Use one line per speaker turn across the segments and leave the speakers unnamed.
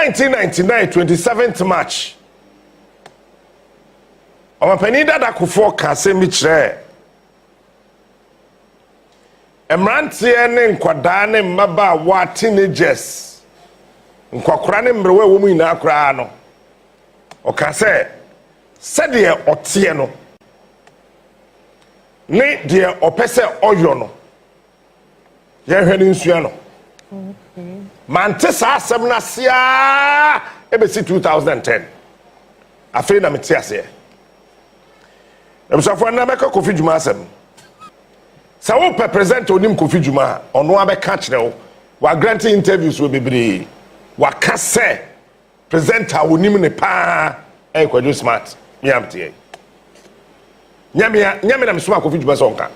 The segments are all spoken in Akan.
1999 27th March Omapani dada Akufo kase mi kire Emrantie ne nkwadaa ne mmaba wa teenagers nkwakora ne mrewe wo mu ina akora no okase sede otie no ne de opese oyo no ye hwani nsua no mante sa asem na sia ebesi 2010 afei na meti ase emsafo na meka Kofi Jumah asem sa wo present onim Kofi Jumah ono abeka kire wo wa granting interviews wo bebre wa kase presenter onim ne pa e Kojo smart miamtie nyame na msoma Kofi Jumah sonka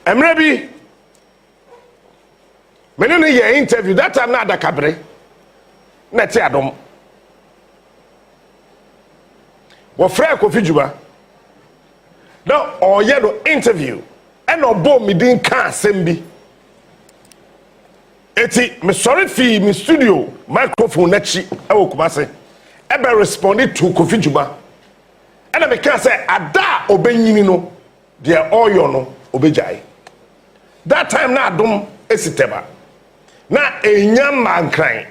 Emre bi menene ye interview that time na adakabre na ti adom wo frɛ Kofi Jumah no oye no interview and obo mi din ka asem bi eti me sorry fi mi studio microphone na chi e wo kumase e be respond to Kofi Jumah and me can say ada obenyini no de oyo no obejai that time na adom esiteba na enyam mankran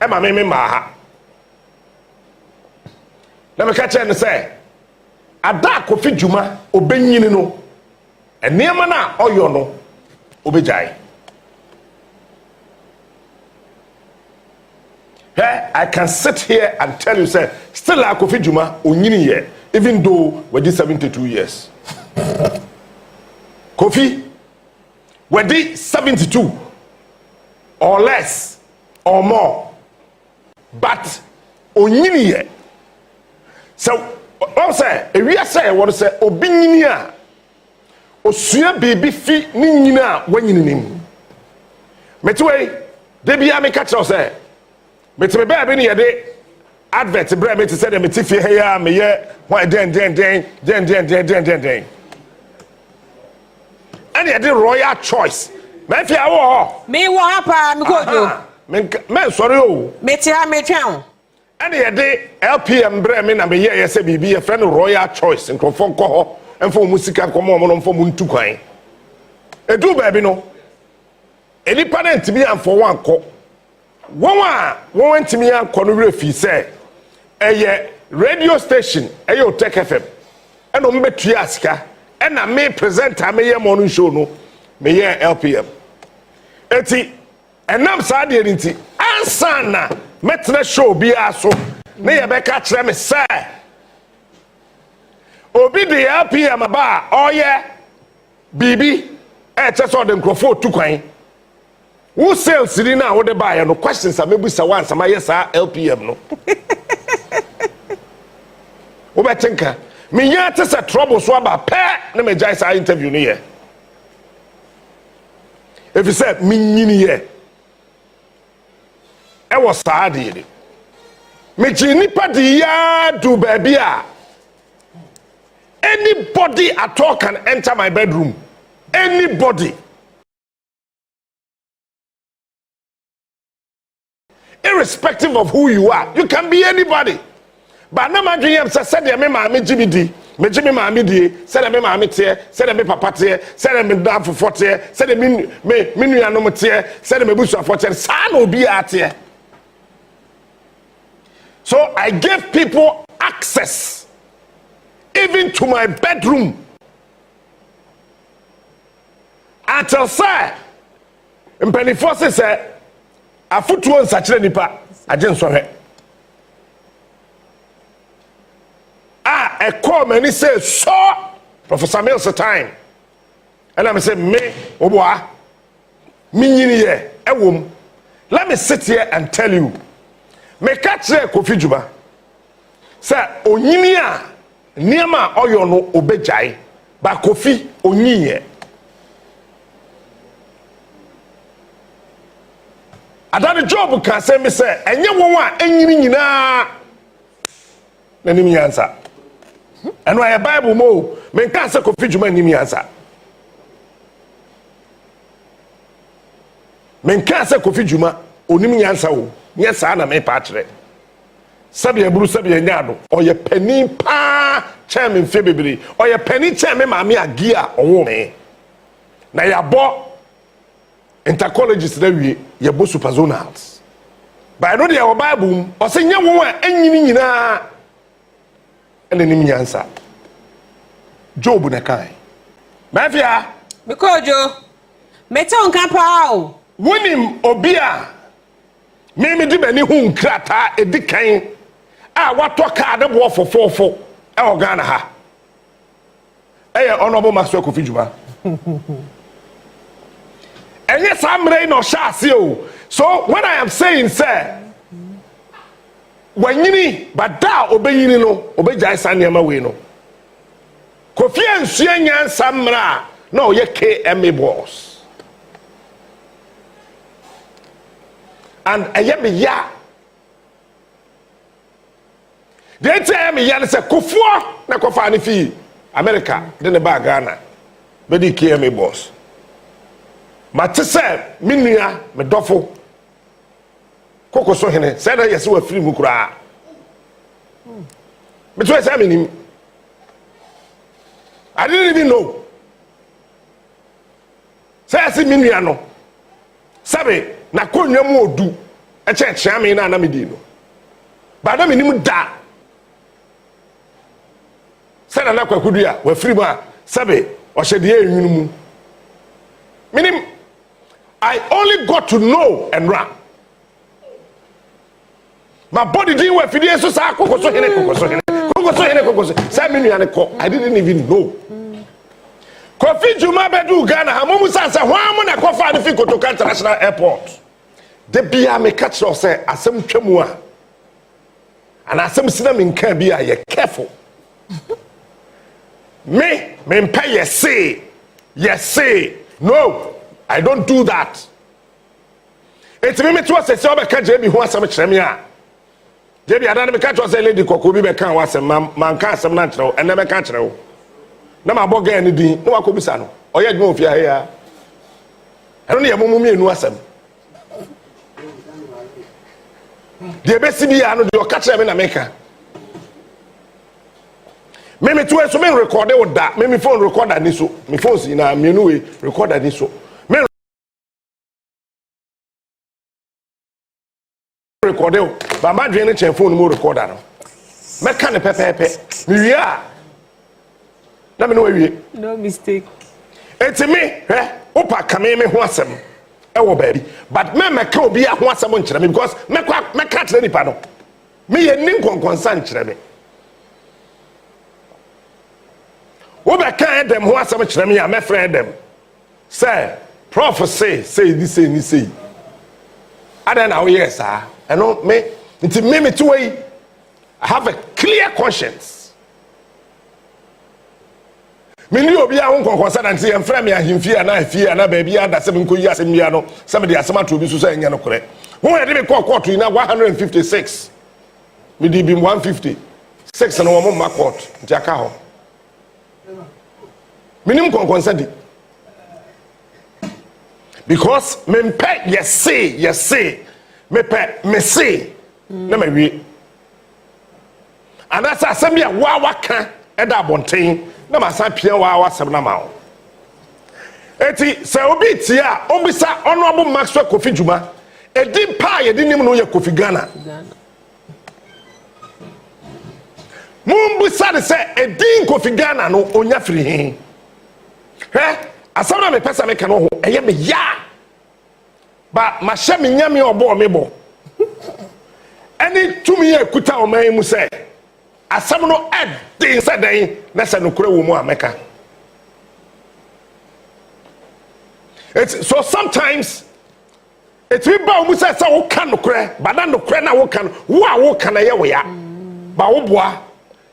e ma me ma ha na me ka che ne say ada Kofi Jumah obenyini no enema na oyo no obejai hey, I can sit here and tell you say still like Kofi Jumah onyini here even though we did 72 years Kofi we did 72 or less or more but onyini here so what say we say what say obinyini a osua baby fi ni nyina wanyini nim metwe de bia me catch us say metwe baby ni yede advert bra me te say dem tifie he ya me ye why den and yede royal choice me fi awo
me wo apa me Kojo
me sorry o
me ti ha me twan
and yede LPM bra me na me ye say bibi ye friend royal choice nkrofo nko ho emfo musika nkomo mo no mfo mu ntu kwan edu baby no eni parent bi amfo wanko won ntimi anko no refi say eye radio station eye Otek FM eno mbetua asika ena me presenter me ye morning show no me ye LPM eti enam sa de nti ansana metre show bi aso ne ye be ka kire me say obi de LPM ba oye bibi cheso de nkrofo tukwan who sales ni na wo de ba ye no questions amebusa once am yes LPM no wo be tinka me nya te se trouble so aba pe na me jai sa interview ni ye if you said me nyini ye e was sa de me jini pa di ya do baby a anybody at all can enter my bedroom. Anybody. Irrespective of who you are. You can be anybody. But no matter you said me mama GBD, me Jimmy mama di, said me mama tie, said me papa tie, said me dad for 40, said me nua no tie, said me busu for 40, sa no be atie. So I gave people access even to my bedroom. Until say, Mpeni Forson say, afutuo nsachire nipa, ajenso he. A call many say, so, Professor Mills time. And I'm say, me, oboa, me nyini ye, ewom. Let me sit here and tell you, me catch Kofi Jumah. Say, onyini a, niema oyo no obejai ba Kofi onyiye adane job kan say me say enye won a enyini nyina na nim yansa eno aye Bible mo me kan say Kofi Jumah nim yansa menka se Kofi Jumah onim nyansa wo nyasa na me pa kire sabe aburu sabe nyado oye pani pa chairman fe bebere oye pani chairman maame agia owo me na yabo intercolleges da wie yabo superzonals by no dey our bible o se nya wo a anyini nyina ene nim nyansa Job na kai mafia
Mikojo mete onka pa o
wonim obia me di bani hu nkrata edikan a wato ka de bo fofofo e ogana ha eye honorable Maxwell Kofi Jumah enye samre no shase o. So when I am saying say wanyini bada obeyini no obejai sanema we no Kofi ansua nyansa mra na oye KMA boss and ayemi ya they tell me ya say Kofuo na kofa ni fi America de ne ba Ghana be di KMA boss mate say minua me dofo koko so hene say na yesi wa free mu kura me to say me I didn't even know say asi minua no sabe na konwa mu odu e che me na me di no ba na me nim da say na Kwaku dua wa free ma sabe o hede e nwunu mu minim I only got to know and run my body didn't work for the so say koko so hene say minua ne ko I didn't even know Kofi Jumah bedu Ghana hamumu sanse hwamu na kofa ni fi Kotoka International Airport de bia me catch us say asem twemu a and asem sina me nka bia ye careful me pay yes say no I don't do that it's me to say say obeka JB ho asem kire me a JB adan me catch us say lady Kokobi be kan wasem man kan asem na kire o ene be kan kire o na ma boga ni din na wakobisa no oye Jumah ofia he ya eno ne yemo mumie nu asem de be sibi ya no de o catch me na meka me to so me record e woda me phone recorder ni so me phone si na me nu we recorder ni so me record e ba ma dwe ne chen phone mo recorder no me ka ne pepepe me wi a na me no wie
no mistake
enti me opa kame me ho asem e wo baabi but me ka obi a ho asem nkire me because me ka kire nipa no me ye nin konkonsa nkire me wo be kan dem ho asem nkire me ya me friend dem say prophecy say this say ni say ada na wo yes ah eno me enti me to way I have a clear conscience. Mini obi a won konkonsa na nti em frame ahimfi ana afie ana ba bia da sem nko yi asem bia no sem de asem ato obi so enya no kore won e de me court ina 156 me di bi 156 na wo ma court nti aka ho minim konkonsa di because me mpe yes say me pe me say na ma wie ana sa asem bia wa waka e da bonten na masa pia wa wasem na ma o eti se obi ti a obisa honorable Maxwell Kofi Jumah edi pa ye di nim no ye Kofi Ghana mumbisa de se edi Kofi Ghana no onya firi hin asam na me pesa me ka no ho eye me ya ba ma hye me nyame obo me bo eni tumi ye kuta o man mu se asam no edin se den na se no kure wo mu ameka it's so sometimes it's we ba mu se wo kan no kure but na no kure na wo kan wo a wo kan ye wo ya ba wo boa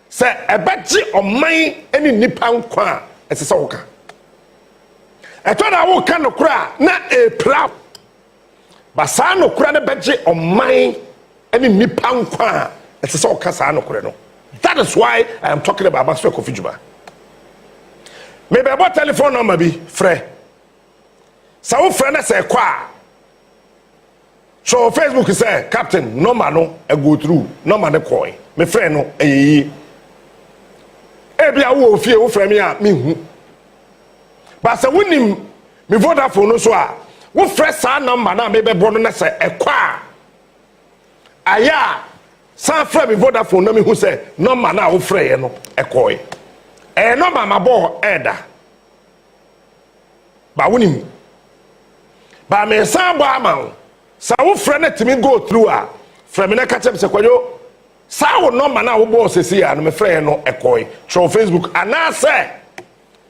se ebeji oman eni nipa nkwa ese se wo kan eto na wo kan no kure na e pra ba sa no kure na beji oman eni nipa nkwa ese se wo kan sa no kure no. That is why I am talking about Maxwell Kofi Jumah. Maybe about telephone number be free. So friend say kwa So Facebook say captain number no I go through number the coin me friend no eh bia wo fie wo frɛ me a me hu but say wonim me Vodafone no so a wo frɛ sa number na me be bɔ no na say ekwa aya san frɛ me Vodafone na me hu say number na wo frɛ ye no ekoi number ma bɔ eda ba wonim ba me san bɔ ama sa wo frɛ na timi go through a frɛ me na ka kyem se kwayo sa wo number na wo bɔ sesi a no me frɛ no ekoi through Facebook ana say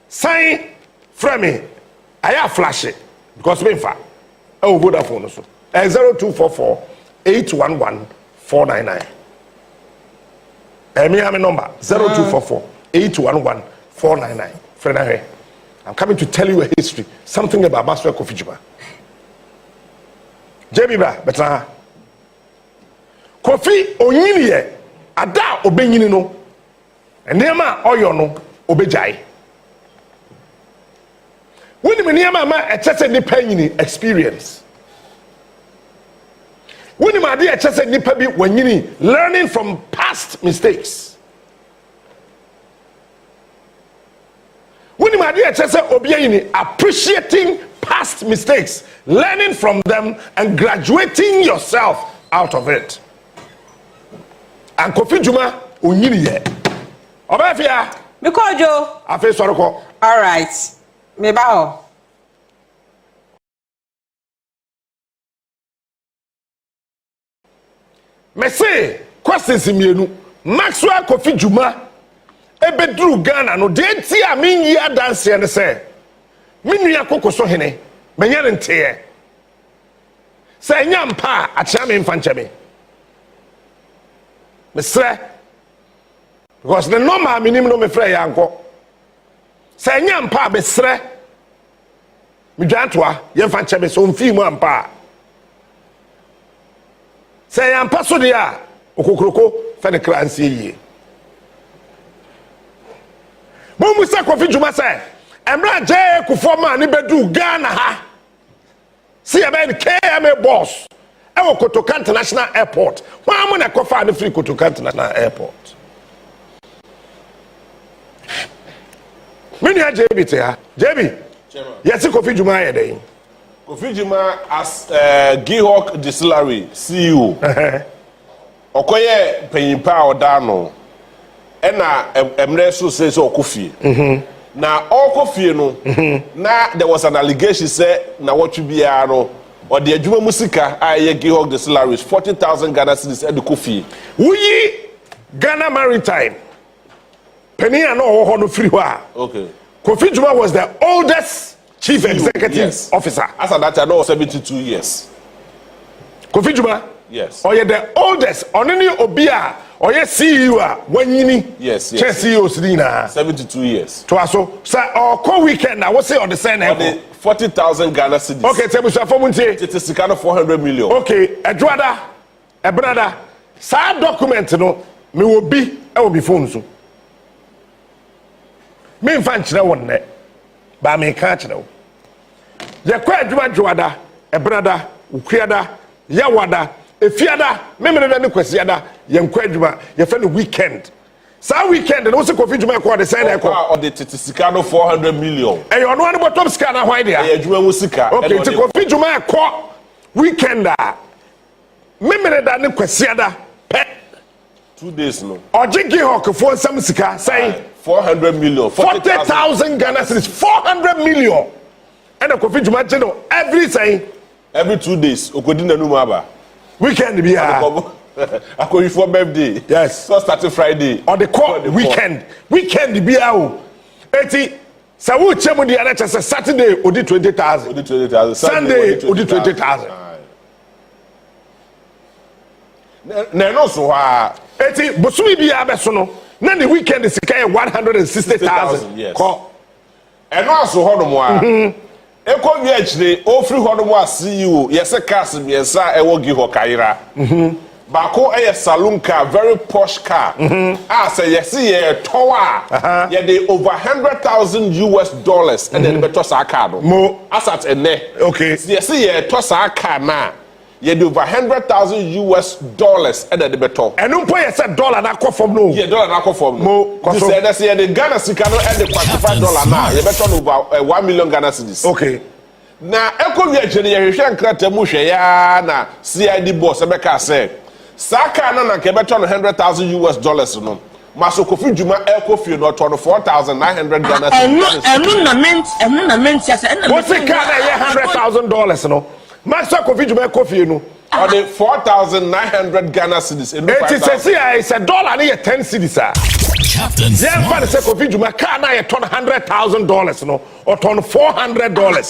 sign frɛ me aya flash it because me fa e wo Vodafone so 0244 811 499 me have a number 0244 811 499 friend here I'm coming to tell you a history something about Baswe Kofi Jumah JB ba betra Kofi onyini ye ada obenyini no enema oyo no obejai woni me niam ma echese nipa nyini experience woni ma de echese nipa bi wanyini learning from past mistakes woni ma de echese obi anyini appreciating past mistakes learning from them and graduating yourself out of it and Kofi Jumah onyini ye obafia
me Kojo
afi soroko
all right me ba ho
me say questions mienu Maxwell Kofi Jumah ebedru Ghana no de ti a menyi adanse ne say menua kokoso hene menya nte say nyampa a chia me mfa me say because the normal minim no me frɛ yanko say nyampa be sre me dwantoa ye mfa nche me so mfi mu ampa say yampa so de a okokroko fa ne kransie yie Bomu say Kofi Jumah say emra je kufo ma ni bedu Ghana ha see about KMA boss e wo Kotoka International Airport why am na kofa ni free Kotoka International Airport mini ha JB te ha JB yes Kofi Jumah ye dey
Kofi Jumah as GIHOC distillery CEO okoye panyimpa odano ena emre so say so Kofi na Kofi no na there was an allegation say na what you be no or the Jumah musika aye GIHOC distilleries 40,000 Ghana cedis at the Kofi
we Ghana Maritime penny no ho no free wa
okay
Kofi Jumah was the oldest chief executive officer
as at that time no 72 years
Kofi Jumah
yes
or the oldest only obia or CEO wanyini
yes
CEO sidina
72 years
to aso say or weekend I was say on the same
40,000 Ghana cedis
okay tell me so for muntie
it is kind of 400 million
okay edwada ebrada sa document no me will be e will be phone so me mfa nkyere won ne ba me ka kyere wo ye kwa edwada ebrada ukuada yawada efiada memere na ne kwasiada ye nkwa adwuma ye fa no weekend sa weekend no se Kofi Jumah ko de say na ko
o de sika no 400 million
e ono ane bottom sika na hwan dia
e adwuma mu sika
okay te Kofi Jumah ko weekend a memere da ne kwasiada pe
2 days no
oje GIHOC fo nsam sika say
400 million
40,000 Ghana cedis 400 million and Kofi Jumah no every 2 days okodi nanu mu aba weekend be
Akoyi for birthday
yes
so starting Friday
on the call weekend be o eti sa wo chemu di ana chese Saturday odi 20,000 Sunday odi 20,000
na no so ha
eti bosumi bi abeso no na the weekend sika 160,000 ko
eno aso ho no mo a eko wi achire ofri ho no mo a CEO yese cars miensa ewo GIHOC kaira bako a saloon car very posh car say yese ye towa ye dey over $100,000 and then beto sa car no
mo
asat ene
okay
yese ye to sa car na ye do over $100,000 and the beto.
And no point said dollar na ko from no.
Yeah, dollar na ko from
no.
You said that say the Ghana sika no and the $45 now. You better over 1 million Ghana cedis.
Okay.
Na eko wi agye ye hwehwe nkrata mu hwe ya na CID boss ebeka say saka na ke beto no $100,000 no. Maso Kofi Jumah Kofi no to no 4,900 Ghana cedis.
Enu na ment ya say. What's the car na $100,000 no? Maso Kofi Jumah Kofi no.
Or the 4,900 Ghana cedis.
It's a dollar near 10 cedis.
Captain
Smart. Say Kofi Jumah car na ye ton $100,000 no or ton $400.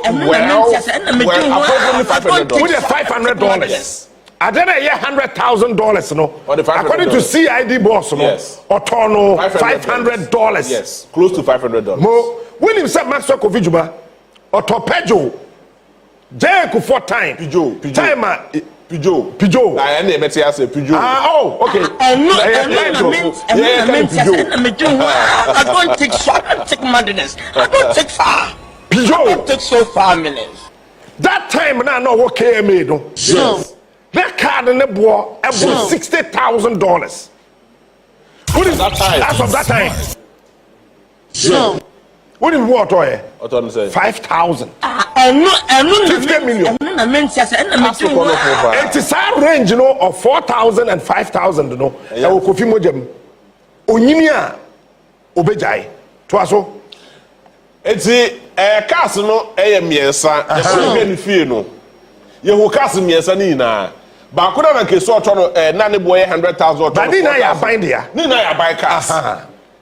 Well, $500.
With $500. I don't know $100,000 no. According to CID boss no.
Yes.
Or ton $500.
Yes, close to $500.
Mo when him say Master Kofi Jumah or Topejo Jericho 4 time.
Pijo.
Time Pijo.
I ain't better say Pijo.
Oh, okay.
I don't take short, I take madness. I don't take far.
Pijo.
I don't take so far minutes.
That time na no what KMA no.
Yes.
That card in the boy about $60,000. What is
that time?
As of that time.
So.
What is what oil?
What on say?
5,000.
50
million. It is a range, you know, of 4,000 and 5,000, you know. I will Kofi Mojem. Onyimia obejai. Twaso.
Eti cars no miensa. Ye ni fie no. Ye ho cars miensa ni na. Ba ko na ke so no na ne boy $100,000.
But ni na ya bind there.
Ni na ya buy cars.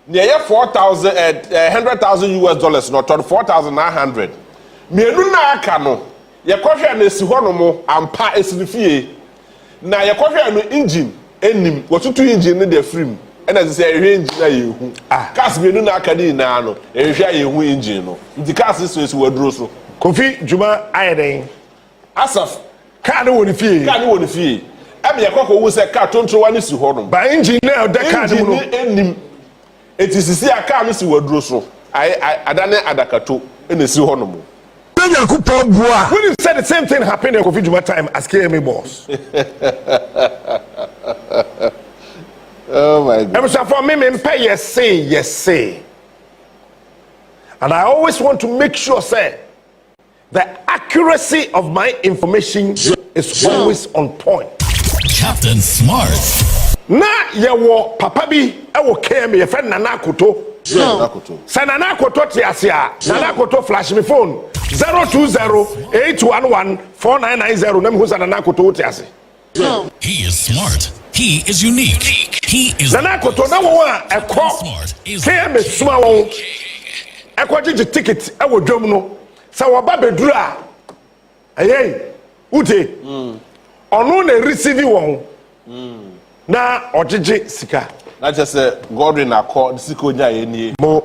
Near $100,000 no to 4,900. Mienu na aka no. Ye kohwe na esi ho no mo ampa esifie. Na ye kohwe no engine enim. Wotutu engine ne de frame. And as I say, engine na yehu. Cars mienu na aka ni na no. Ehwe yehu engine no. Nti cars so waduro so.
Kofi Jumah ayeden.
Asaf
car no woni fie.
Car no woni fie. Em ye kokko wo se car tontro wa ne si ho no.
Ba engine na de car no
enim. Etisisi a car no si waduro so. Adane adakato ene si ho no mo.
When you said the same thing happened in Kofi Jumah time as KMA boss.
Oh my God.
For me, yes say. And I always want to make sure, say, the accuracy of my information is always on point.
Captain Smart.
Na yewo papa bi ewo KMA your friend Nana Koto. Nana Koto tiasia. Nana Koto flash me phone 020-811-4990. Nem who's Nana Koto tiasi.
He is smart. He is unique. He is
Nana Koto na wo a ekọ KMA suma won. Ekọ gigi ticket ewo dwom no. Sa wo ba beduru a. Ayey. Ute. Ono na receive won. Na ojiji sika.
Na just Godwin akọ sika onya yenie.
Mo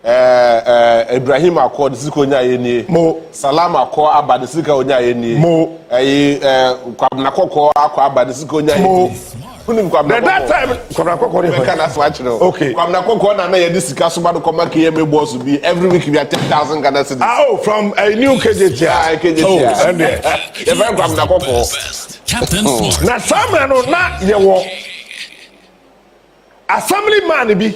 Ibrahim akọ sika onya yenie.
Mo
Salam akọ aba sika onya yenie.
Mo
Kwabena akọ aba sika onya yenie.
That time okay.
Kwabena akọ na ye sika so ba do come KMA boss be every week we are 10,000 Ghana cedis.
Oh, from a new KJT.
Oh, and Kwabena akọ.
Captain Smart.
Na Sammy no na yewo assemblyman bi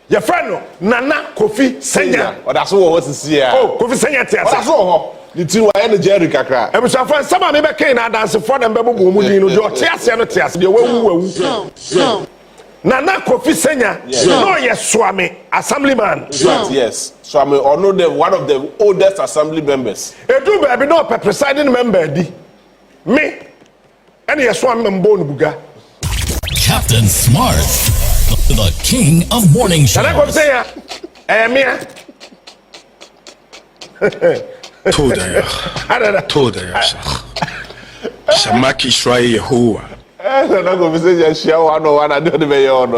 your friend no Nana Kofi Senya.
Oh, that's what see here.
Oh, Kofi Senya tiasa.
That's all. The two wa na Jerry kakra.
E be so friend sama me be ken na dance for dem be bobo mu din no de tiasa no tiasa de wawu. Nana Kofi Senya no Swami assemblyman.
Yes. So I'm one of the oldest assembly members.
Edu baby no presiding member di. Me and Swami member no buga.
Captain Smart, the king of morning shows.
Can I come say ya? Mia.
Toda ya. Samaki Shrai Yehowa.
Na go say ya share one I don't be on.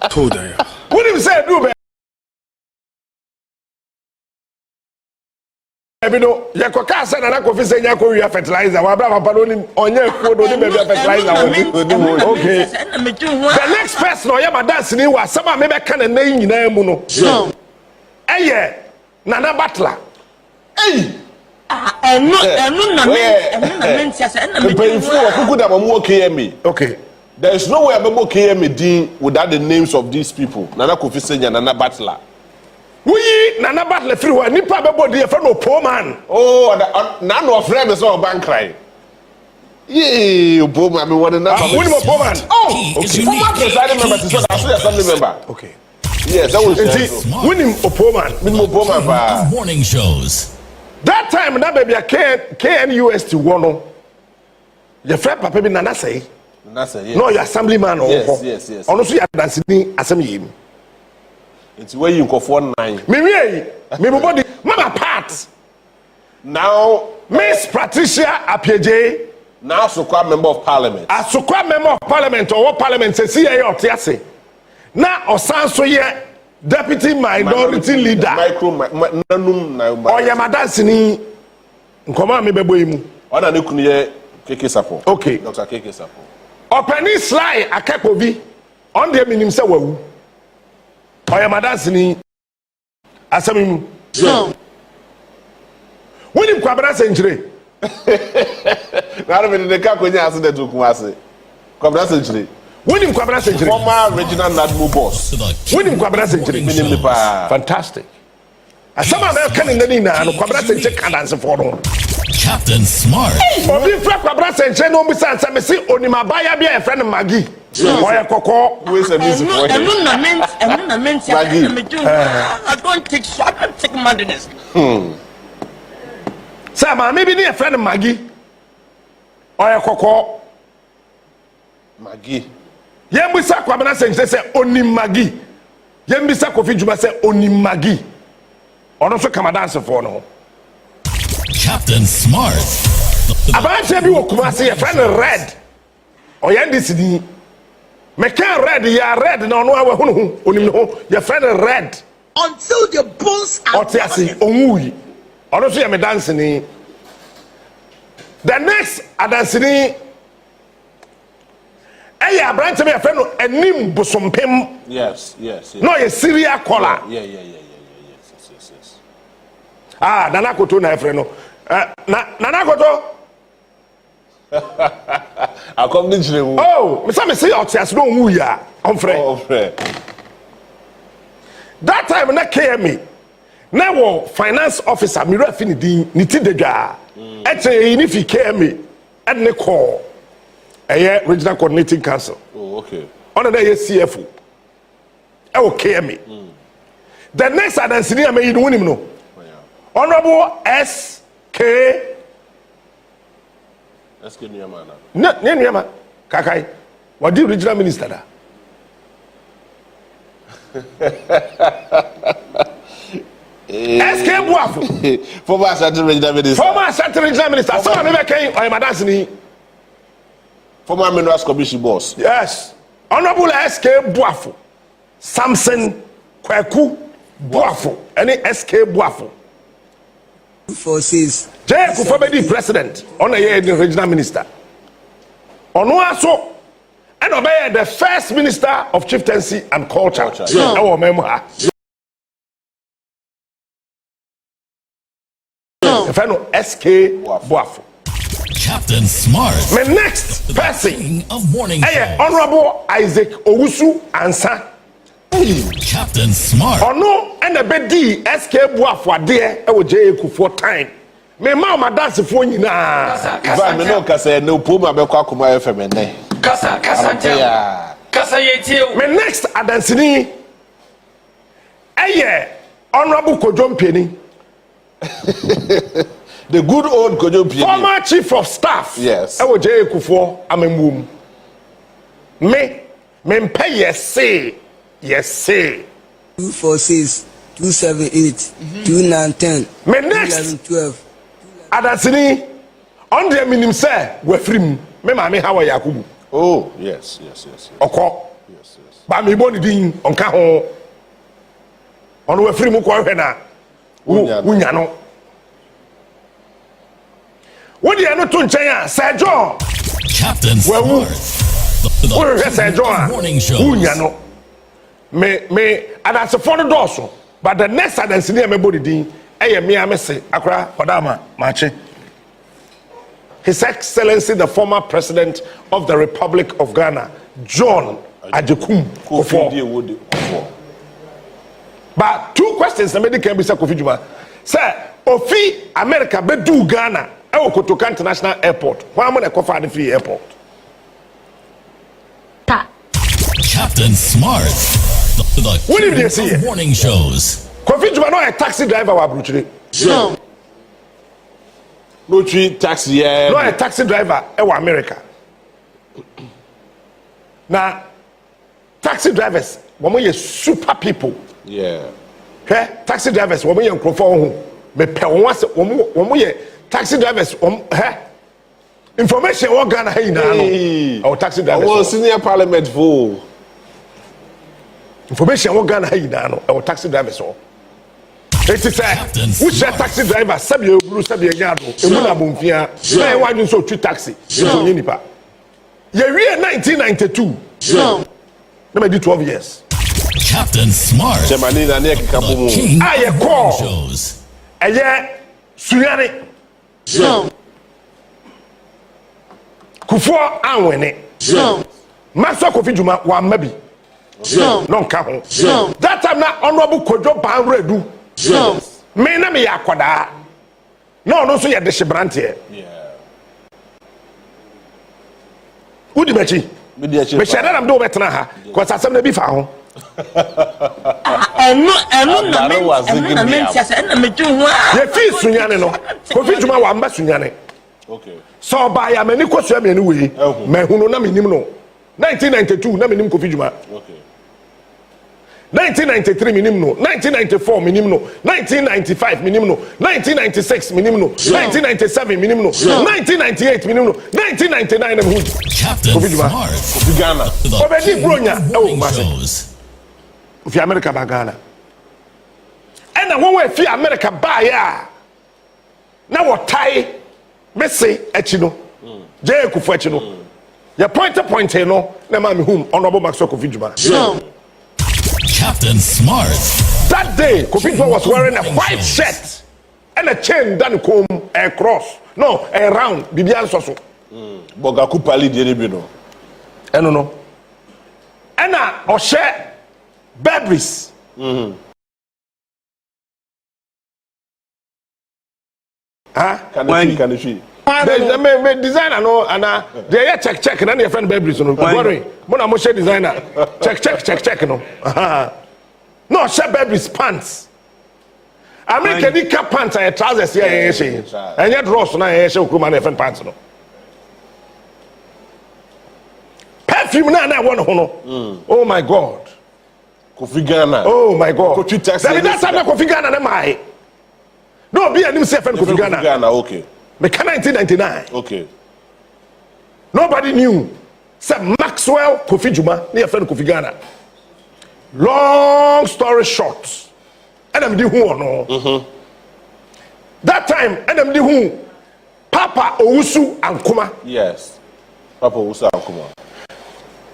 Toda ya.
What do you say do baby no ya ko ka say na Kofi Senya ko wi fertilizer wa bra papa no ni onye ko do ni baby fertilizer. Okay. The next person o ya ma dance ni wa sama me be kan na nyina mu no. Eye Nana Butler.
Hey.
Okay.
There is no way I'm KMD without the names of these people. Nana Kofi Senya, Nana Butler.
We Nana Butler free one. Nipa bebo di friend of poor man.
Oh, none of friends is all bank cry. Yeah, poor man. What enough?
Poor man.
Oh, okay. Former presiding member, so that's a assembly member.
Okay.
Yes, that was it.
Winning a poor man.
Morning shows.
That time, that baby, KNUS to one. Your friend Papa be Nana say.
Yes.
No, your assemblyman or
yes.
Honestly, you are dancing assembly.
It's where you go for 9.
Me body, Mama Pat.
Now,
Miss Patricia Apieje.
Now, Sokwa member of parliament.
A Sokwa member of parliament or what parliament says here or Tiase. Now, or Sanso here, deputy minority leader. Or Yamadan Nkoma me beboimu.
Ona ne kunu Keke Sapo.
Okay.
Dr. Keke Sapo.
Openi sly akapobi on the minim se wawu. Oya madansini asamimu.
No.
Woni Kwabena Agyarko.
Na ro me de ka konya ase de to Kumase. Kwabena Agyarko.
Woni Kwabena Agyarko.
Former regional NAPO boss.
Woni Kwabena Agyarko. Fantastic. Asama na Kennedy na no Kwabena Agyarko kan dance for no.
Captain Smart.
Obi fra Kwabena Agyarko no bisa say me say onimabaya bia e friend Maggie. Oya kokko.
Who is a music for him?
I don't take shot, I take madness.
Sir, maybe near friend Maggie. Oya kokko.
Maggie.
Yembisa Kwabena Agyarko say oni Maggie. Yembisa Kofi Jumah say oni Maggie. Ono so come dance for no.
Captain Smart.
About you wo Kumase your friend Red. Oyandi sidi. Me can red ya red na ono awe hunu onim no your friend Red.
Until the bones are
Otiasi onwui. Ono so ya me dance ni. The next adansini Eya branch me friend enim bosompem.
Yes.
No ye serial caller.
Yeah. Yes.
Ah, Nana Koto na friend no. Nana Koto.
I come to you.
Oh, me say otias no onwu ya. Onfre. That time na KMA. Na wo finance officer mi ra fini din ni ti dedwa. Eche ni fi KMA. And ne call. Eye regional coordinating council.
Oh, okay.
On the CFO. E wo KMA. The next adansini am you win him no. Honorable SK
Niyama.
No, Niyama. Kakai. What the regional minister da? SK Buafu.
Former Asante regional minister.
Former Asante regional minister. So I never came on my dancing.
Former minerals commission boss.
Yes. Honorable SK Buafu. Samson Kweku Buafu. Any SK Buafu.
Forces.
Akufo president on a year the regional minister. Ono aso and obey the first minister of chieftaincy and culture. Our memoir. The final SK Buafu.
Captain Smart.
My next person
King of morning shows.
Honorable Isaac Owusu Ansa.
Captain Smart.
Ono and a bedi SK Buafu ade e wo Akufo time. Me ma dance for nyina.
Ivan me no kasa no poma be kwa kuma FM ne.
Kasa yetie.
Me next adansini eye Honorable Kojo Kyeremanteng.
The good old Kojo Kyeremanteng.
Former chief of staff.
Yes.
E wo Akufo amemum. Me mpe yes.
246 278 2910.
Me next
12.
Adansini on the minim say we free me ma how Yakubu.
Oh, yes.
Oko.
Yes.
Ba me boni din onka ho. Ono we free mu ko hwe na. Wunya no. Wodi eno to nchen a Sir John.
Captain Smart.
Wodi Sir John.
Morning shows.
Wunya no. Me adansefo no doso. But the next sentence near me body din me amese akra odama mache. His Excellency the former President of the Republic of Ghana, John Agyapong.
Kofi.
But 2 questions na me dey can be say Kofi Jumah. Sir, Ofi America be do Ghana e Kotoka International Airport. Why am na Kofa the free airport?
Captain Smart. The
What did you see?
morning shows.
Kofi Jumah no a taxi driver wa Bruchire.
No tree taxi yeah.
No a taxi driver e wa America. Now taxi drivers women ye super people.
Yeah.
Okay? Taxi drivers women ye nkrofo ho. Me pe women ye taxi drivers information what Ghana hay na no. Our taxi drivers.
Our senior parliament for
information what Ghana hay na no. Our taxi drivers all. It is who share taxi driver sabi eburu sabi enyado emu na bomfia na e wadun so twi taxi so nipa ye wie 1992 na me di 12 years
Captain Smart.
Germany na ne kikabomu
aye call eye suyane Kufo anwene maso Kofi Jumah wa mabi no nka ho that time na honorable Kojo Kyeremanteng me na me yakoda no no so ye de hyebrante udi bachi me share na do betena ha cause asem na bi fa ho
eno na me ntia na me tu ho
ye fi sunyane no Kofi Jumah wa mba sunyane
okay
so ba ya mani kosua me ni we me hunu na me nim no 1992 na me nim Kofi Jumah
okay
1993 minimum, 1994 minimum, 1995 minimum, 1996 minimum, 1997 minimum, 1998 minimum, 1999 minimum.
Captain Smart.
Kofi Ghana.
Obedi bronya oh massive.
Shows.
Fi America ba Ghana. And na won we fi America ba ya. Na wo tai messy echi no. Je kufu echi no. Ya point no na ma me hum honorable Maxwell Kofi Jumah.
Captain Smart.
That day, Kofi Jumah was wearing a white shirt and a chain done comb a cross. No, a round. Bibian soso.
Bogaku pali di ebi no.
No. And now, share Burberry's.
Can you see?
The designer no, and they check, and then your friend Burberry's no. Don't worry, Mona Moshe designer. Check no. No, share Burberry's pants. American cap pants and trousers here, and yet Ross na here show crew man different pants no. Perfume na one no. Oh my God.
Kofi Ghana.
Oh my God.
That's
how Kofi Ghana na my. No, be a new friend Kofi Ghana.
Okay.
Me 1999.
Okay.
Nobody knew. Say Maxwell Kofi Jumah, near friend Kofi Ghana. Long story short, and I'm the who no. That time, and I'm the who. Papa Owusu Ankuma.
Yes. Papa Owusu Ankuma.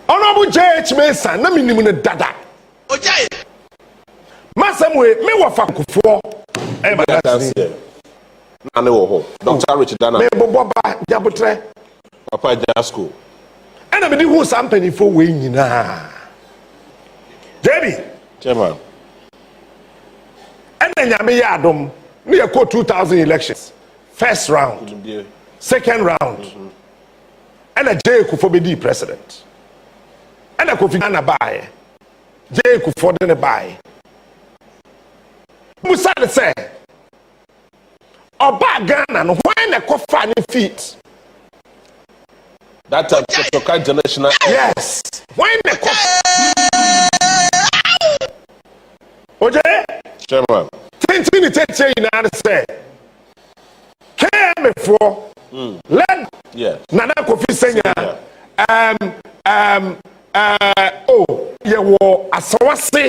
Honorable JH Mason, na minimum dada.
Ojaye.
Masamwe, me wa fa Akufo. Eh, my
that's it. Nane wo ho. Dr. Richard Dana.
Me boba jabutre.
Papa Jasko.
And I'm the who something for we nyina. Debbie.
Chairman.
And then Yami Yadom, near 2000 elections. First round, second round, and a J. Kufobedi president. And a Kofi Ghana buy. J. Kufodene buy. Musa say, Oba Ghana, when a Kofa feet.
That time, Kotoka International.
Yes. When the Kofa. Oje?
Chairman.
Tintin Tete in say. Came before. Led.
Yes.
Nana Kofi Senya. You were Asawase.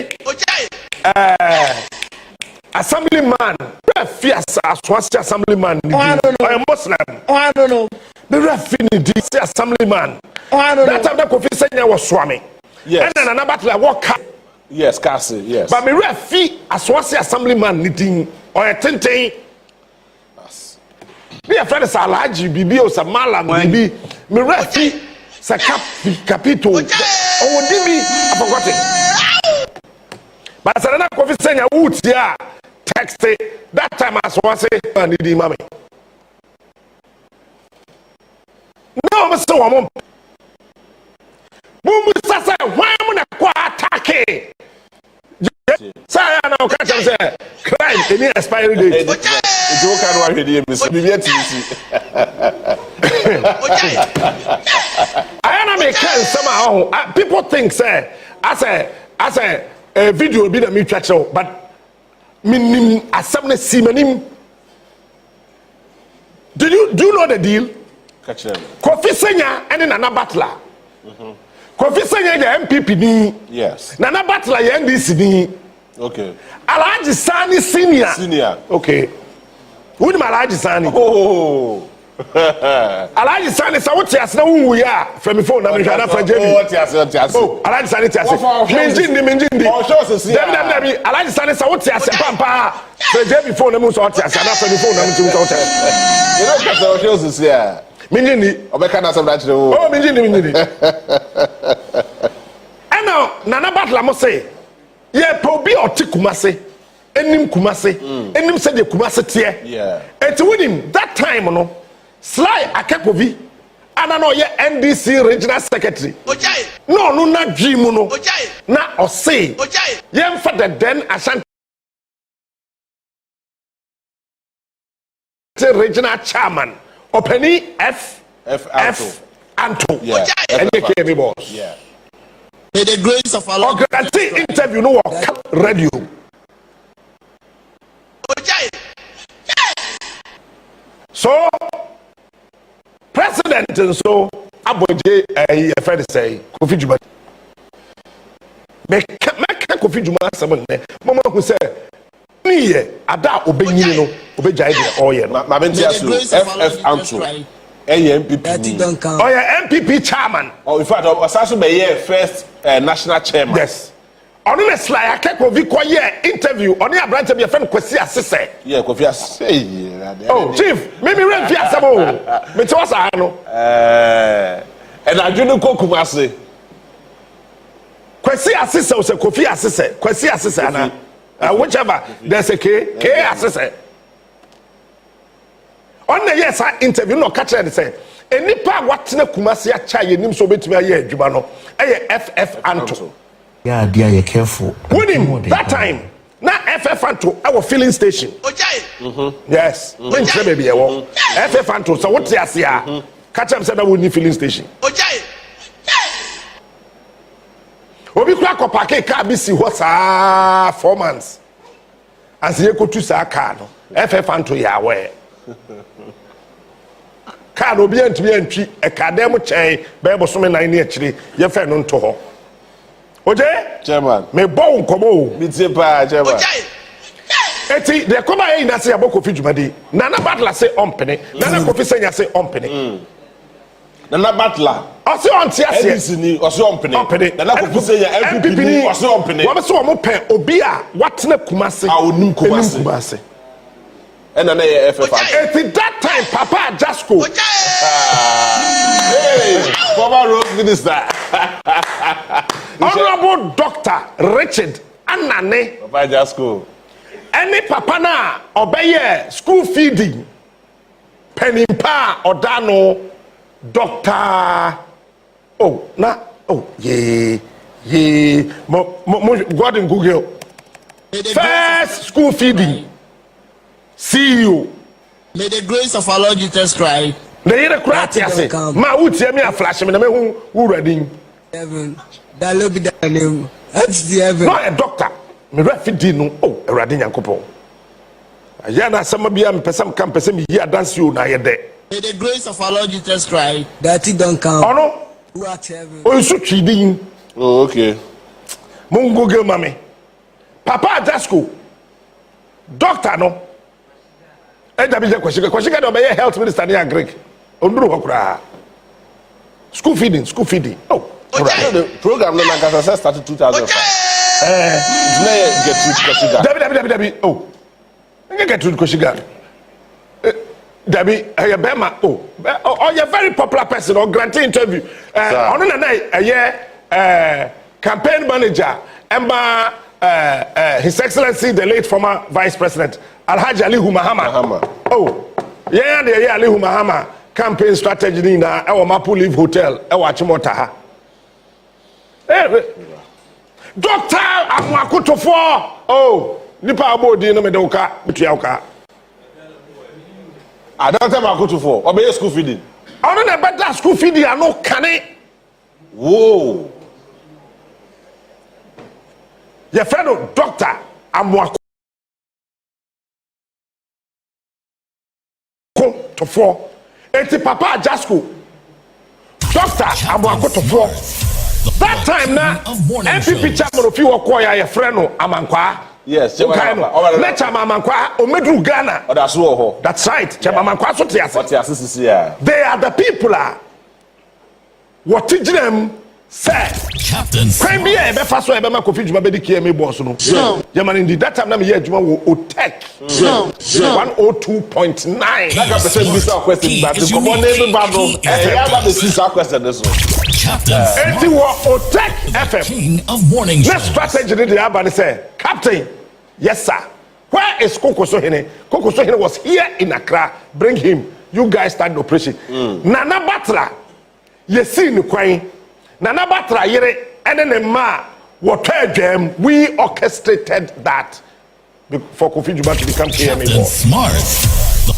Assemblyman. Fierce Aswasi Assemblyman. I am Muslim.
I don't know.
The refinity assemblyman. That time that Kofi Senya was Swami.
Yes.
And then another battle I walk
Yes, Cassie, yes.
But me refi aswasi assemblyman knitting or a tenten. Me a friend is Alaji Bibi or Samala Bibi. Me refi sa capito. Oh, Dibi, I forgot it. But Sarana Kofi Senya Woods, yeah, text that time as was it, and the mommy. No, Mr. Woman. Boom, Sasa, why am I attack? Say, I know, catch him, say, crime, any expiry date.
It's all kind of idea, Miss Bediatuo.
I am a somehow. People think, say, I say, a video will be the mutual show, but minim assembly simanim. Do you know the deal?
Catch them.
Kofi Senya and Nana Butler. Kofi Senya the MPP ni.
Yes.
Nana Butler the NDC ni.
Okay.
Alhaji Sani Senior.
Senior.
Okay. Who is Alhaji Sani?
Oh.
Alhaji Sani sa wote asna wu ya from phone na me hwana fra JB.
Oh, tiase.
Oh, Alhaji Sani tiase. Minjindi.
Oh, show us see.
Dem Alhaji Sani sa wote ase pampa. Fra JB phone na mu so wote ase na fra phone na mu so wote.
You know that show us see.
Minjindi.
Obeka na some right.
Oh, minjindi. And now Nana Batla mo say, ye pobi oti Kumase. Enim Kumase. Enim se de Kumase tie.
Yeah.
And to win him that time no. Sly Akepovi, and I know your NDC regional secretary. No, na dream no. Na or say, yem for the then Asante regional chairman. Openi F Anto.
Yeah.
And you came me boss.
Yeah.
May the grace of Allah.
Or guarantee interview no radio. So. President and so Aboje a friend say Kofi Jumah. Make Kofi Jumah someone mama who say me ada obenyi no obejai de oye no.
Ma bentiasu FF Anto. MPP.
Oh yeah, MPP chairman.
Oh, in fact, Osasu be here first national chairman.
Yes. On the slide, I can't quiet interview. On the branch of your friend Kwesi Asise.
Yeah, Kofi say.
Oh, Chief, maybe rent via Samo. Me to us, I know.
And I do not go Kumasi.
Kwesi Asise or Kofi Asise. Kwesi Asise, whichever. There's a K Asise. On the yes, I interview no catch and say. Any part what na Kumasi a chai nim so between a year, Jumano. FF Anto.
Yeah, dear, you're careful.
With him that time, now FF Anto, our filling station. Yes, baby, FF Anto. So what's the here? Catch him said I would need filling station. Obi crack up a car, BC what's 4 months. As you go to sa car, FF Anto, ya where. Car will be entry, a cademo chain, Bible so many actually, your friend on to her. Oje,
Chairman.
Me bon komo.
Mitsepa, Chairman.
Eti de koma e na se aboko Kofi Jumadi. Nana Batla say ompene. Nana Kofi Senya say ompene.
Nana Batla.
Ose onti ase.
NDC ni ose ompene.
Ompene.
Nana Kofi Senya MPP ni ose ompene.
Wa so mo pen obi a watena Kumase.
A onim Kumase. And na ye FF.
Eti that time Papa Agyarko.
Hey, former road minister.
Honorable Dr. Richard Anane.
Papa Agyarko.
Any papa na obeye school feeding. Penimpa Odano Dr. Oh, na oh yeah. God in Google. First school feeding. CEO.
May the grace of our Lord Jesus Christ.
The year crati ase. Ma wuti me a flash me na me who ready.
Heaven. That will be the name. That's the heaven.
No a doctor. Me refidi no. Oh, Erade Nyankopon. Aya na sama bia me pesam kan pesam yi adanse o na ye de.
May the grace of our Lord Jesus Christ.
That it don't count.
Ono.
Who at heaven?
O su twidin.
Oh, okay.
Mon Google mame. Papa Agyarko. Doctor no. NWJ kwashika do be health minister near Greek. Onduru hokura. School feeding. Oh.
The program no Nankasa started 2005.
Debbie. Oh, I get to Koshiga. Debbie, Bema. Oh, you're a very popular person or granting interview. On the night, campaign manager, His Excellency, the late former Vice President, Alhaji Alihu Mahama. Oh, yeah, Alihu Mahama campaign strategy na our Mapu Live Hotel, our Chimota. Doctor Amwakutofo. Oh, nipa abodi no medoka bituauka.
Doctor Amwakutofo, obey school feeding.
I don't know better school feeding I no kane.
Whoa.
Your friend Doctor Amwakutofo. Eti Papa Agyarko. Doctor Amwakutofo. That time na MPP chairman of you Okoya your friend Amankwa.
Yes,
Chairman Amankwa Omedru Ghana. That's right. Chairman Amankwa so tiase. They are the people what teach them say
Captain
Crime be e be fa so e be ma Kofi Jumah be di KMA boss no. German in that time na me hear Jumah wo otchere 102.9.
That person be some question but the common battle about the sister question this one.
Captain
Enti wo otchere FM.
King of Morning Show.
Next strategy dey about say Captain. Yes sir. Where is Koko Sohene? Koko Sohene was here in Accra. Bring him. You guys start the operation. Nana Batra. You see in the coin. Nana Batra yere ene ma water jam. We orchestrated that for Kofi Jumah to become KMA boss.
Smart.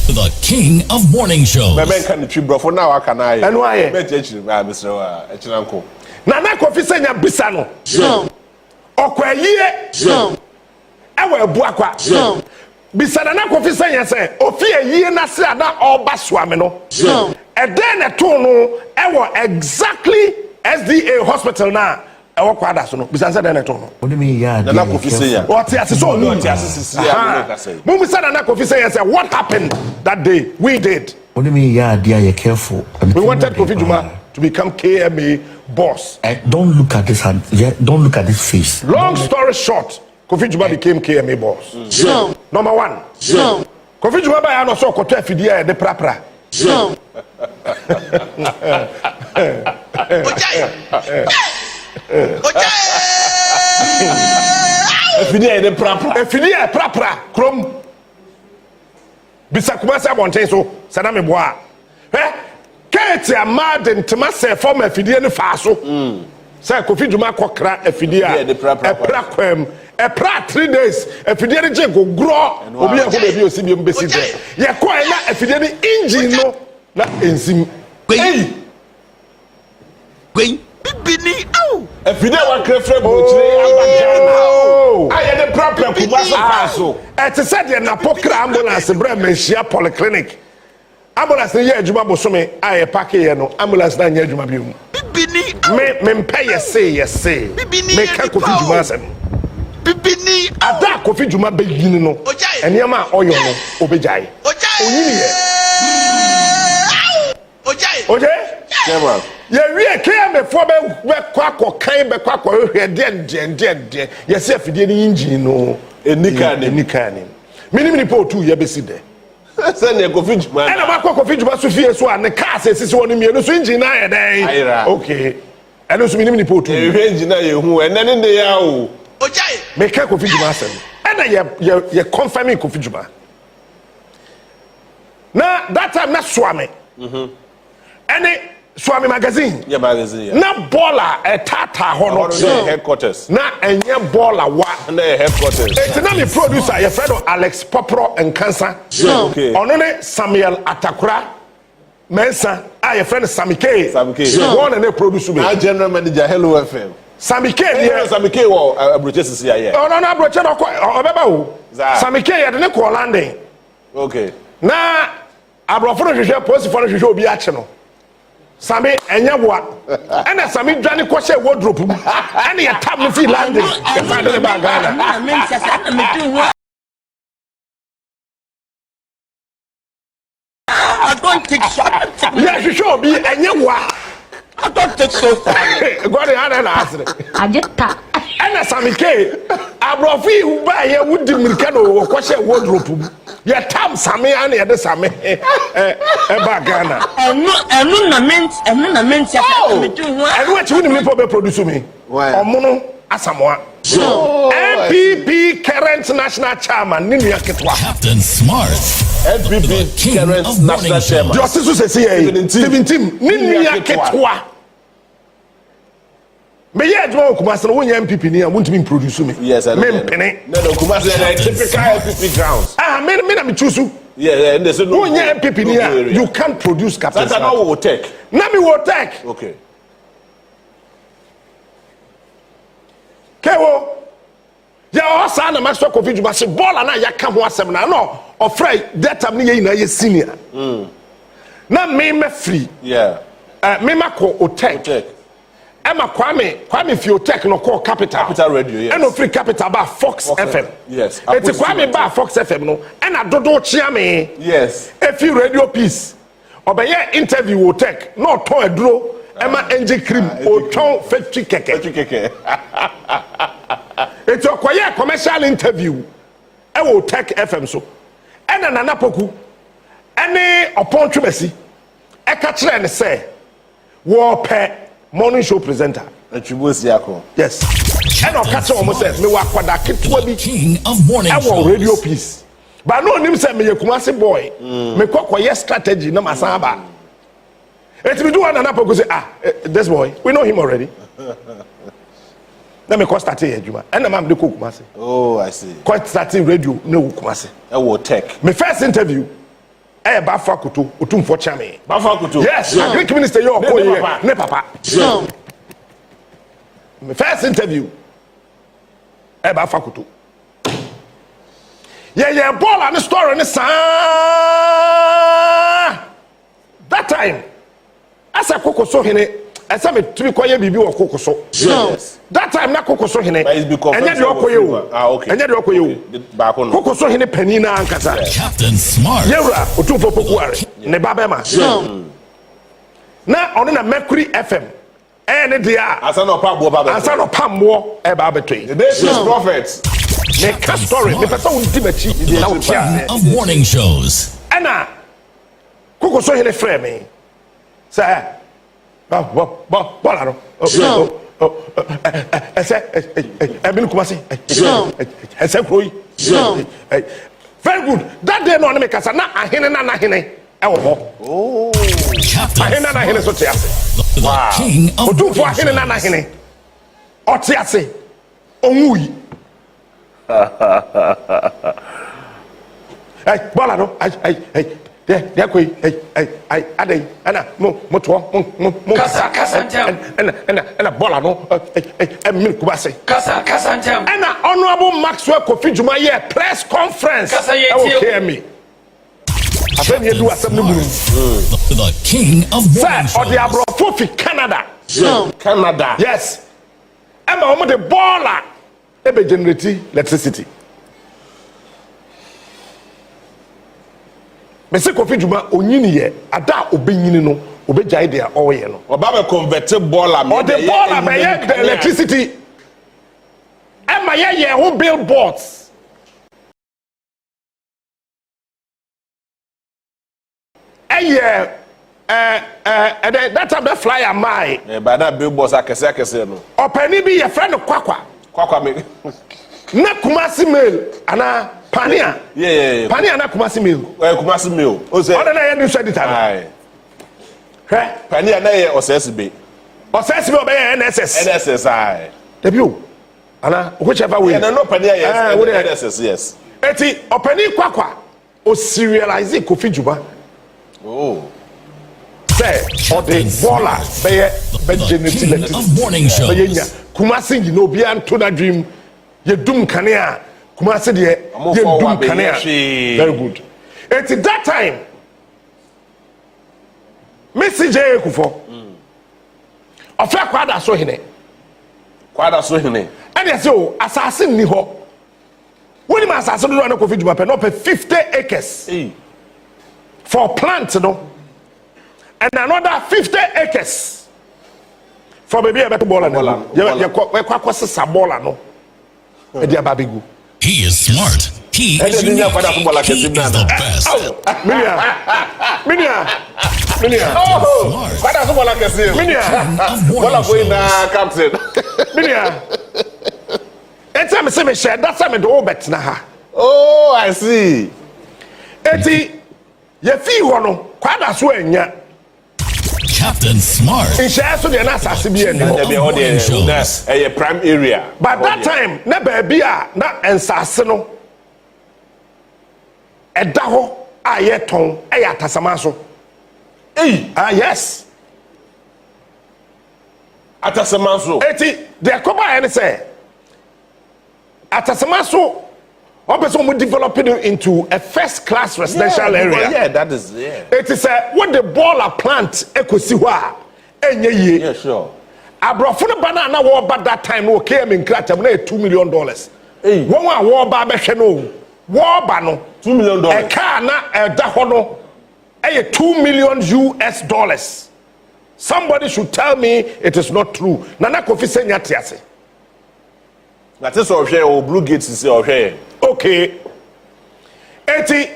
The king of morning shows.
Men can the trip bro for now can I?
And why?
Mr. Echinanko.
Nana Kofi senya bisano. Okwa yie. Ewe buakwa. Bisana na Kofi senya se ofie yie na se ada oba swame no. And then a tone ewe exactly SDA hospital na ewe kwada so no. Bisana then a tone.
What do you mean yeah?
Nana Kofi senya.
What is so no? Bisana Kofi senya say what happened that day? We did.
What do you mean yeah? Dear, you're careful.
We wanted Kofi Jumah to become KMA boss.
Don't look at this hand. Yeah, don't look at this face.
Long story short, Kofi Jumah became KMA boss. Number one. Kofi Jumah ba ya no so koto afidie de prapra.
Afidie de prapra.
Afidie prapra krom. Bisa kuma se abonten so sana me boa. Kate amade ntema se form afidie ne fa so. Say Kofi Jumah kokra afidie a prakwam. A 3 days, if you didn't go grow, obi e ko be o si bi mbesi de. Ye ko e na if you didn't engine no na enzim. Hey.
Bibini ow.
If you dey wan crefre bochire abagana. Aye the problem kuma so.
It said the NAPO kra ambulance bre menhia polyclinic. Ambulance ye adwuma bosome aye pack ye no ambulance na nya adwuma bi mu.
Bibini
me mpɛ yɛse me ka Kofi Jumah asɛm
Bibini
ada Kofi Jumah bɛyini no ɛnneɛma a ɔyɔ no obɛgyae onyini yɛ oje yɛwie KMFo bɛkɔ akɔkan bɛkɔ akɔhwehwɛ deɛ yɛsɛ afidie no engine no
enika ne
minim nipa otu yɛbɛsi dɛ
sɛ Kofi Jumah
ɛna bakɔ Kofi Jumah so fie so a ne car sɛ sisi wɔ no mienu so engine na yɛ dɛn okay ɛno so minim nipa otu
engine na yɛ hu ɛnɛ ne de ya o
me ka Kofi Jumah asɛm ɛna yɛ confirming Kofi Jumah na that time na Swami ɛne Swami magazine na baller tata hɔ no
headquarters
na ɛnyɛ baller wa
na headquarters
eti na me producer yɛ friend Alex Popro and Cancer ɔno ne Samuel Atakura Mensa a yɛ friend Sammy K wɔn na produce me
general manager Hello FM
Sammy K
yeah Sammy K wo abroche sisi ya
oh no abroche no obeba wo Sammy K ya de ne call landing
okay
na abrofo no hwehwe police for no hwehwe obi ache no Sammy enya boa ena Sammy dwane ko hye wardrobe mu ena ya tab no fi landing e fa de ba Ghana
I don't take shot.
Yeah, hwehwe obi enya boa
I don't take so far.
God ya na asere
Ajeta.
Ana Sammy K abrofi hu ba ye wudi mirika no ko hye wardrobe ye tam Sammy ana ye de Sammy ba Ghana
enu na ment ya me do ho
enu achi woni me po be produce me omono asamoa MPP current national chairman ni nua ketwa
Captain Smart.
MPP current national chairman.
Justice say 17 ni nua ketwa. Me ye adwo Kumasi no wonya MPP ni a wontimi produce me.
Yes, I know.
Me mpene.
No, Kumasi is typical MPP grounds.
Me na me choose.
Yeah, and there's no.
Wonya MPP ni a you can't produce Captain.
That's not what take.
Na me will take.
Okay.
Kewo. Ya o sa na Maxwell Kofi Jumah se ball na ya ka ho asem na no ofrey that time ni ye na ye senior. Na me free.
Yeah.
Me mako o take. Emma Kwame Fiotech no call Capital
Radio, yes.
And no free Capital ba Fox FM.
Yes.
It's Kwame ba Fox FM no. And I dodo chia me.
Yes.
A few radio piece. Obeye interview o tech. No ton edro. Emma NG cream o ton factory keke. It's a quiet commercial interview. E wo tech FM so. And na napoku. Any upon tremesi. E ka kire ne say. Wo pe morning show presenter. Yes. And I'll catch almost said, me walk with that kid
King of morning shows.
Radio piece. But no name said me a Kumasi boy. Me kwa yes strategy no masaba. It me do one and up say this boy, we know him already. Let me call start here, Jumah. And I'm the Kumasi.
Oh, I see.
Quite starting radio no Kumasi.
I will tech.
My first interview. Bafa Kutu, Utum for Chame.
Bafa Kutu.
Yes, Greek minister, you're ne papa. My first interview. Bafa Kutu. Yeah, ball and the story in the sun. That time, as a cocoa so hine, as I'm a three quiet baby or cocoa so.
Yes.
That time, not cocoa so hine.
And
yet you're okay. And yet you're okay. Cocoa so hine penina and casa.
Captain Smart.
Yera, Utum for Pokuari, Nebabema. Now on a Mercury FM. And they are
Asano
Pambo, Ebabatry.
The nation's prophets.
Make a story, the person
King of morning shows.
Anna Coco so in a frame. Sir, Bolaro. I said, I've been Kumasi. I said, very good. That day, no, make us not a hine. Oh,
Captain
wow.
King of morning
shows. Otiase. Omui. Hey, Bolano. There, Ade, Anna, Moto, and a Bolano, and Milkubase. And an honorable Maxwell Kofi Jumah press conference. I hear me. I think you do a
the King of morning shows.
Or the Abrofofi Canada.
Canada.
Yes. And I'm the baller. Ebe generate electricity. Mese Kofi Jumah onyini ye ada obenyini no obegyae dia oye no.
Oba be convert baller
Or the baller be the electricity. Am I ye who billboards? That time the flyer my.
But that billboards akese no.
Openi bi your friend Kwakwa
me.
Na Kumasi mail ana Pania.
Yeah.
Pania na Kumasi mail.
Kumasi mail. O say.
Oda na ye news editor.
Aye. Pania na ye OSSB.
OSSB obey NSS.
NSS aye.
Debut. Ana whichever way.
And no Pania yes. NSS yes.
Eti Openi Kwakwa o serialize Kofi Jumah.
Oh.
Say or the baller be
King of morning shows.
Kumasi you know be to that dream. You doom kanea. Kumasi de you doom kanea. Very good. At that time, Message Akufo. Ofra kwada so hine. And you say assassin ni ho. When him assassin do na Kofi Jumah no 50 acres. For plant no. And another 50 acres for baby a better baller no you kwa sesa baller no e dia babegu.
He is smart. He is unique. He is the best.
Minia.
Oh, father footballer kesi.
Minia.
Bola boy na captain.
Minia. Eti me say me share that time do bet na ha.
Oh, I see.
Eti ye fi ho no kwada so anya.
Captain Smart.
In share so the na asase bi ani.
That's a prime area.
But that time na baby a na ensase no eda ho a ye ton e ya tasama so. Yes.
Atasama so.
Eti the koba any say atasama so we develop it into a first class residential area.
Yeah, that is
It is what the baller plant ekosi ho a enye ye.
Yeah, sure.
Abrofo no banana wo ba that time no came in kratam na $2 million. Won a wo ba behwe no wo ba no
$2 million.
E car na eda ho no $2 million. Somebody should tell me it is not true. Nana Kofi senya tiase.
That is all share or Blue Gates is all share.
Okay. Eti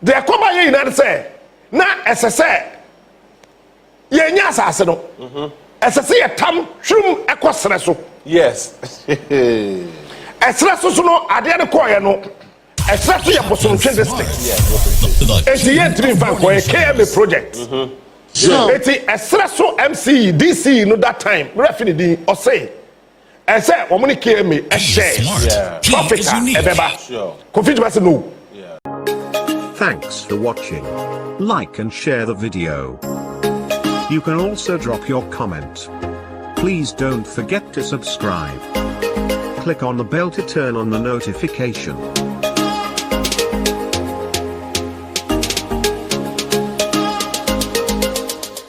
de akoba ye ina say na esese ye nya asase no. Esese ye tam hwum ekosere so.
Yes.
Esere so no ade ne koye no. Esere so ye bosomtwe district. Eti ye dream bank for a KMA project. Eti esere so MC DC no that time. Refi di o say I say, "Omuni KMA, a share, profit, ebeba." Kofi Jumah say no.
Thanks for watching. Like and share the video. You can also drop your comment. Please don't forget to subscribe. Click on the bell to turn on the notification.